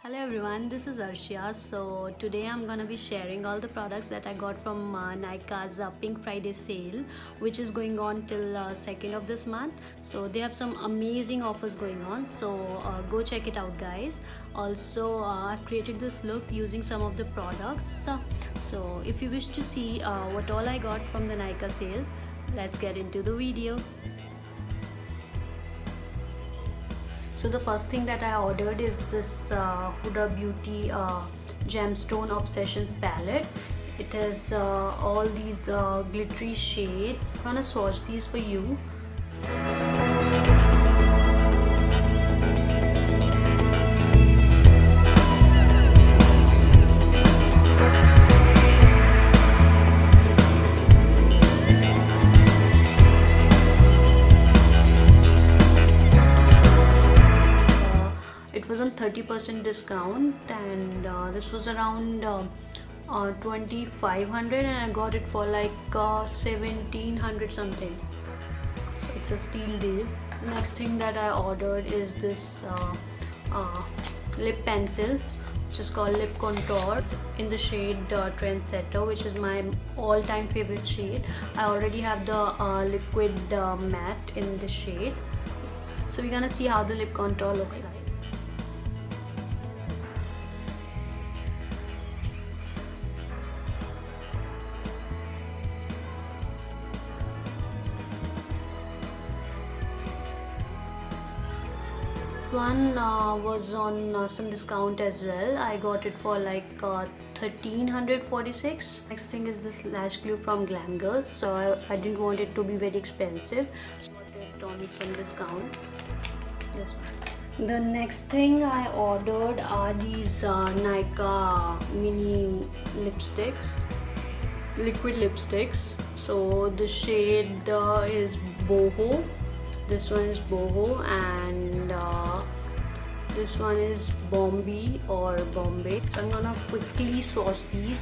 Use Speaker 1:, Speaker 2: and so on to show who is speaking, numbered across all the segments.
Speaker 1: Hello everyone, this is Arshiya. So today I'm gonna be sharing all the products that I got from Nykaa's Pink Friday Sale, which is going on till 2nd of this month. So they have some amazing offers going on. So go check it out, guys. Also, I've created this look using some of the products. So if you wish to see what all I got from the Nykaa sale, let's get into the video. So the first thing that I ordered is this Huda Beauty Gemstone Obsessions palette. It has all these glittery shades. I'm gonna swatch these for you. It was on 30% discount, and this was around 2500, and I got it for like 1700 something. So it's a steal deal. Next thing that I ordered is this lip pencil, which is called Lip Contour. It's in the shade Trendsetter, which is my all-time favorite shade. I already have the liquid matte in the shade, so we're gonna see how the lip contour looks like. One was on some discount as well. I got it for like 1346. Next thing is this lash glue from Glam Girls. So I didn't want it to be very expensive, so I got it on some discount. This one. The next thing I ordered are these Nykaa mini lipsticks, liquid lipsticks. So the shade is Boho. This one is Boho, and this one is Bombay or Bombay. So I'm gonna quickly swatch these.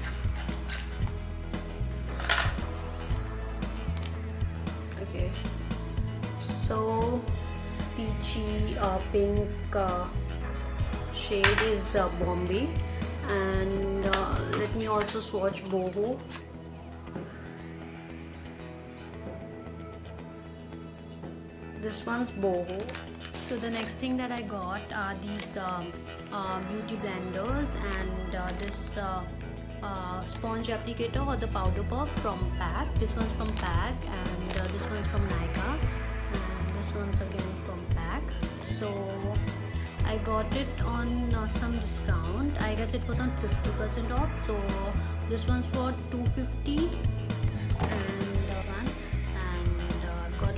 Speaker 1: Okay, so peachy pink shade is Bombay, and let me also swatch Boho. This one's Boho. So the next thing that I got are these beauty blenders, and this sponge applicator or the powder puff from PAC. This one's from PAC, and this one's from Nykaa, and this one's again from PAC. So I got it on some discount. I guess it was on 50% off. So this one's for 250, and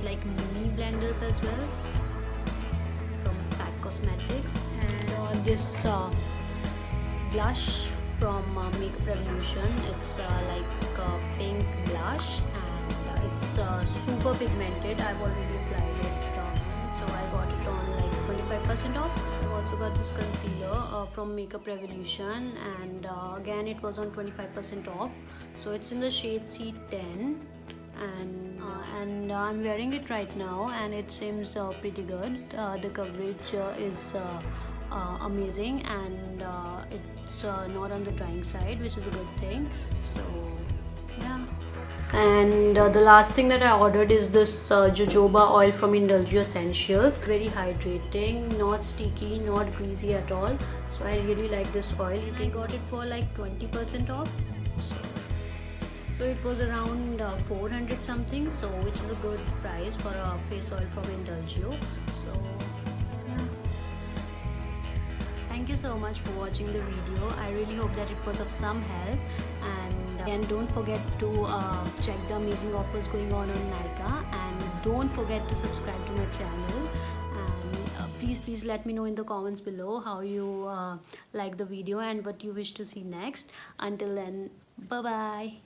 Speaker 1: like mini blenders as well from PAC Cosmetics, and this blush from Makeup Revolution. It's like pink blush, and it's super pigmented. I've already applied it, so I got it on like 25% off. I've also got this concealer from Makeup Revolution, and again it was on 25% off. So it's in the shade C10, and I'm wearing it right now, and it seems pretty good. The coverage is amazing, and it's not on the drying side, which is a good thing. So yeah. And the last thing that I ordered is this Jojoba Oil from Indulge Essentials. Very hydrating, not sticky, not greasy at all. So I really like this oil. I got it for like 20% off. So it was around 400 something, so which is a good price for a face oil from Indulgio. So yeah, thank you so much for watching the video. I really hope that it was of some help, and again, don't forget to check the amazing offers going on Nykaa, and don't forget to subscribe to my channel. And please let me know in the comments below how you like the video and what you wish to see next. Until then, bye bye.